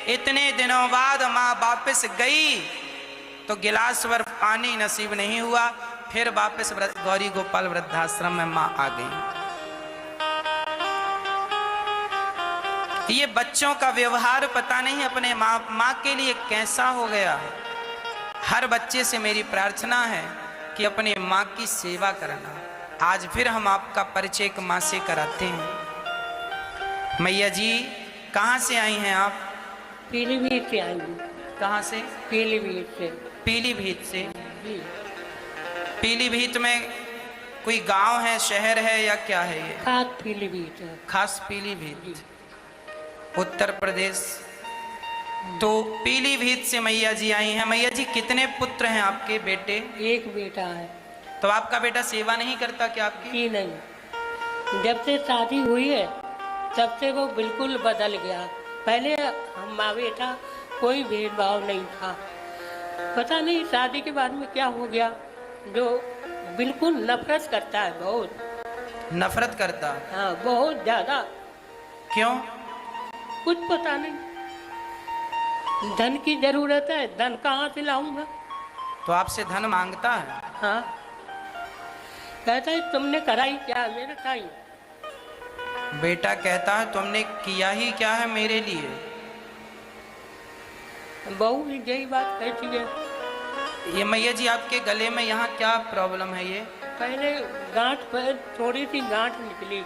इतने दिनों बाद माँ वापस गई तो गिलास भर पानी नसीब नहीं हुआ, फिर वापस गौरी गोपाल वृद्धाश्रम में माँ आ गई। ये बच्चों का व्यवहार पता नहीं अपने माँ के लिए कैसा हो गया है। हर बच्चे से मेरी प्रार्थना है कि अपने माँ की सेवा करना। आज फिर हम आपका परिचय एक माँ से कराते हैं। मैया जी कहाँ से आई हैं आप? पीलीभीत से आई हूँ। कहाँ से? पीलीभीत से। पीलीभीत से। जी। पीलीभीत में कोई गांव है, शहर है या क्या है ये? खास पीलीभीत है। खास पीलीभीत, उत्तर प्रदेश। तो पीलीभीत से मैया जी आई हैं। मैया जी कितने पुत्र हैं आपके बेटे? एक बेटा है। तो आपका बेटा सेवा नहीं करता क्या आपकी? जी नहीं, जब से शादी हुई है तब से वो बिल्कुल बदल गया। पहले हम माँ बेटा कोई भेदभाव नहीं था, पता नहीं शादी के बाद में क्या हो गया, जो बिल्कुल नफरत करता है। बहुत नफरत करता? हाँ, बहुत ज़्यादा। क्यों? कुछ पता नहीं। धन की जरूरत है, धन कहाँ से लाऊंगा? तो आपसे धन मांगता है? हाँ, कहता है तुमने करा ही क्या मेरा था ही। बेटा कहता है तुमने किया ही क्या है मेरे लिए? बहू भी यही बात कहती है। ये मैया जी आपके गले में यहाँ क्या प्रॉब्लम है ये? पहले गांठ पर थोड़ी सी गांठ निकली।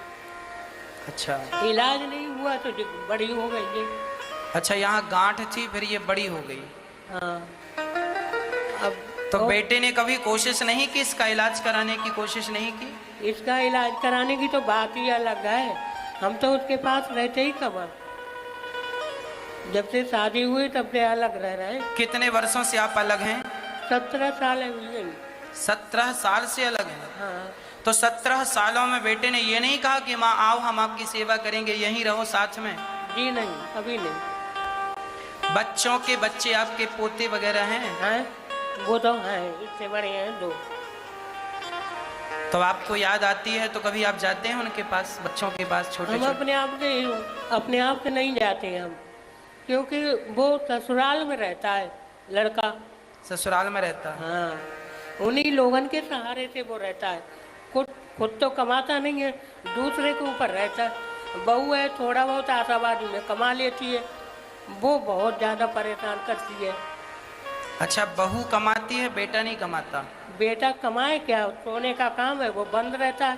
अच्छा। इलाज नहीं हुआ तो बड़ी हो गई ये। अच्छा, यहाँ गांठ थी फिर ये बड़ी हो गई। हाँ। अब तो बेटे ने कभी कोशिश नहीं की, इसका इलाज कराने की कोशिश नहीं की? इसका इलाज कराने की तो बात ही अलग है। हम तो उसके पास रहते ही कब, जब से शादी हुई तब से अलग रह रहे। कितने वर्षों से आप अलग हैं? 17 साल है मुझे। 17 साल से अलग हैं? हाँ। तो 17 सालों में बेटे ने ये नहीं कहा कि माँ आओ हम आपकी सेवा करेंगे, यहीं रहो साथ में? जी नहीं, अभी नहीं। बच्चों के बच्चे आपके पोते वगैरह हैं? वो तो हैं, इससे बड़े हैं 2। तो आपको याद आती है तो कभी आप जाते हैं उनके पास, बच्चों के पास? छोटे हम अपने आप से नहीं जाते हैं हम, क्योंकि वो ससुराल में रहता है लड़का। ससुराल में रहता है? हाँ, उन्हीं लोगन के सहारे से वो रहता है। खुद तो कमाता नहीं है, दूसरे के ऊपर रहता है। बहू है, थोड़ा बहुत आशावादी में कमा लेती है, वो बहुत ज़्यादा परेशान करती है। अच्छा, बहू कमाती है, बेटा नहीं कमाता? बेटा कमाए क्या, सोने का काम है, वो बंद रहता है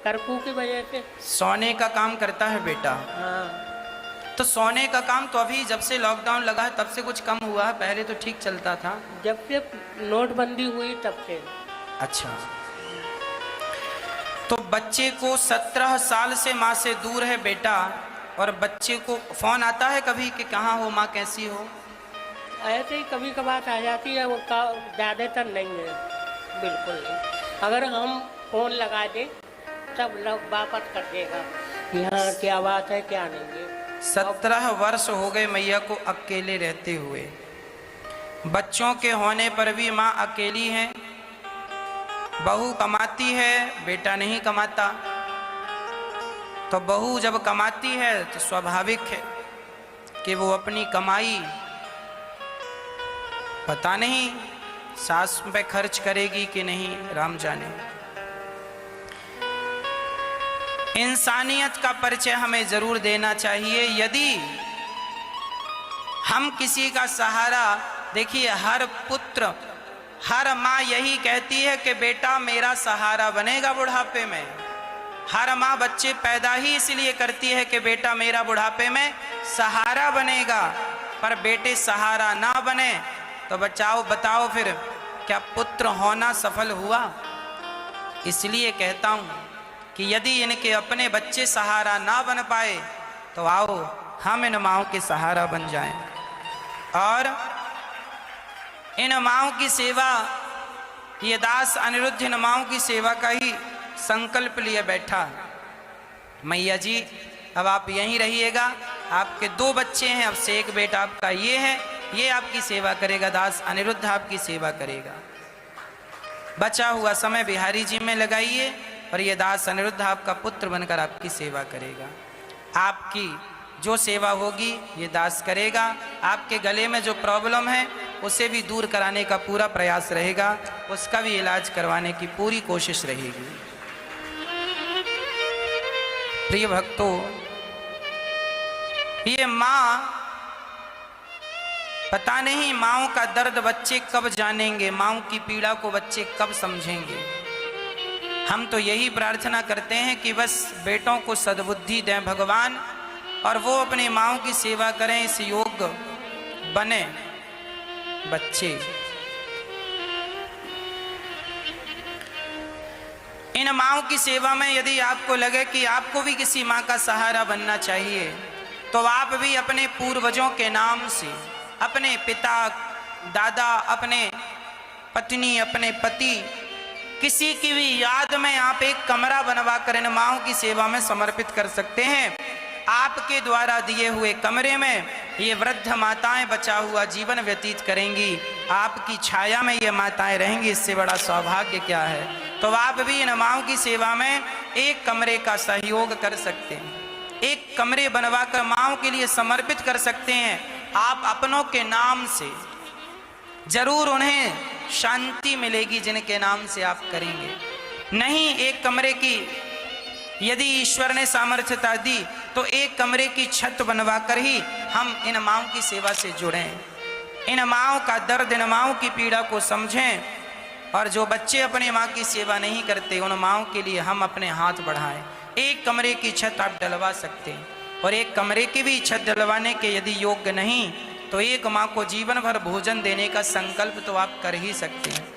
कर्फ्यू की वजह से। सोने का काम करता है बेटा? हाँ। तो सोने का काम तो अभी जब से लॉकडाउन लगा है तब से कुछ कम हुआ है, पहले तो ठीक चलता था। जब से नोटबंदी हुई तब से। अच्छा, तो बच्चे को 17 साल से माँ से दूर है बेटा, और बच्चे को फोन आता है कभी कि कहाँ हो माँ, कैसी हो? ऐसे ही कभी कभार आ जाती है, वो ज़्यादातर नहीं है, बिल्कुल नहीं। अगर हम फोन लगा दें तब लोग वापस कर देगा, यहाँ क्या बात है क्या नहीं है। 17 वर्ष हो गए मैया को अकेले रहते हुए। बच्चों के होने पर भी माँ अकेली है। बहू कमाती है, बेटा नहीं कमाता। तो बहू जब कमाती है तो स्वाभाविक है कि वो अपनी कमाई पता नहीं सास पे खर्च करेगी कि नहीं, राम जाने। इंसानियत का परिचय हमें जरूर देना चाहिए। यदि हम किसी का सहारा, देखिए हर पुत्र, हर माँ यही कहती है कि बेटा मेरा सहारा बनेगा बुढ़ापे में। हर माँ बच्चे पैदा ही इसलिए करती है कि बेटा मेरा बुढ़ापे में सहारा बनेगा, पर बेटे सहारा ना बने तो बताओ फिर क्या पुत्र होना सफल हुआ? इसलिए कहता हूँ कि यदि इनके अपने बच्चे सहारा ना बन पाए तो आओ हम इन माँओं के सहारा बन जाएं और इन माँओं की सेवा, ये दास अनिरुद्ध इन माँओं की सेवा का ही संकल्प लिए बैठा। मैया जी अब आप यहीं रहिएगा, आपके 2 बच्चे हैं, अब से एक बेटा आपका ये है, ये आपकी सेवा करेगा, दास अनिरुद्ध आपकी सेवा करेगा। बचा हुआ समय बिहारी जी में लगाइए और ये दास अनिरुद्ध आपका पुत्र बनकर आपकी सेवा करेगा। आपकी जो सेवा होगी ये दास करेगा। आपके गले में जो प्रॉब्लम है उसे भी दूर कराने का पूरा प्रयास रहेगा, उसका भी इलाज करवाने की पूरी कोशिश रहेगी। प्रिय भक्तों, ये माँ, पता नहीं माँओं का दर्द बच्चे कब जानेंगे, माँओं की पीड़ा को बच्चे कब समझेंगे। हम तो यही प्रार्थना करते हैं कि बस बेटों को सद्बुद्धि दें भगवान, और वो अपनी माँओं की सेवा करें, इस योग्य बने बच्चे। इन माँओं की सेवा में यदि आपको लगे कि आपको भी किसी माँ का सहारा बनना चाहिए, तो आप भी अपने पूर्वजों के नाम से, अपने पिता, दादा, अपने पत्नी, अपने पति, किसी की भी याद में आप एक कमरा बनवा कर इन माँओं की सेवा में समर्पित कर सकते हैं। आपके द्वारा दिए हुए कमरे में ये वृद्ध माताएं बचा हुआ जीवन व्यतीत करेंगी, आपकी छाया में ये माताएं रहेंगी, इससे बड़ा सौभाग्य क्या है। तो आप भी इन माँओं की सेवा में एक कमरे का सहयोग कर सकते हैं, एक कमरे बनवाकर माँओं के लिए समर्पित कर सकते हैं। आप अपनों के नाम से जरूर उन्हें शांति मिलेगी जिनके नाम से आप करेंगे। नहीं, एक कमरे की यदि ईश्वर ने सामर्थ्यता दी तो एक कमरे की छत बनवाकर ही हम इन माँओं की सेवा से जुड़ें, इन माँओं का दर्द, इन माँओं की पीड़ा को समझें, और जो बच्चे अपनी माँ की सेवा नहीं करते उन माँओं के लिए हम अपने हाथ बढ़ाएं। एक कमरे की छत आप डलवा सकते हैं, और एक कमरे की भी छत डलवाने के यदि योग्य नहीं तो एक माँ को जीवन भर भोजन देने का संकल्प तो आप कर ही सकते हैं।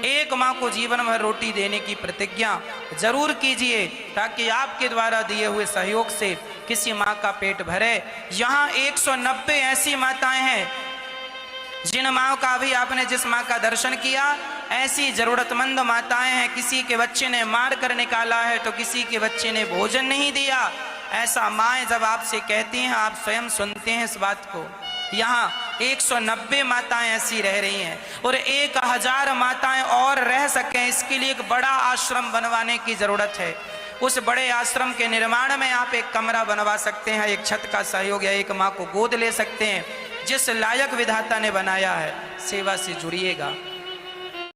एक माँ को जीवन भर रोटी देने की प्रतिज्ञा जरूर कीजिए, ताकि आपके द्वारा दिए हुए सहयोग से किसी माँ का पेट भरे। यहाँ 190 ऐसी माताएं हैं जिन माँ का भी आपने जिस माँ का दर्शन किया, ऐसी जरूरतमंद माताएं हैं। किसी के बच्चे ने मार कर निकाला है तो किसी के बच्चे ने भोजन नहीं दिया। ऐसा माएँ जब आपसे कहती हैं, आप स्वयं सुनते हैं इस बात को। यहाँ 190 माताएं ऐसी रह रही हैं, और 1000 माताएं और रह सकें इसके लिए एक बड़ा आश्रम बनवाने की जरूरत है। उस बड़े आश्रम के निर्माण में आप एक कमरा बनवा सकते हैं, एक छत का सहयोग, या एक माँ को गोद ले सकते हैं। जिस लायक विधाता ने बनाया है, सेवा से जुड़िएगा।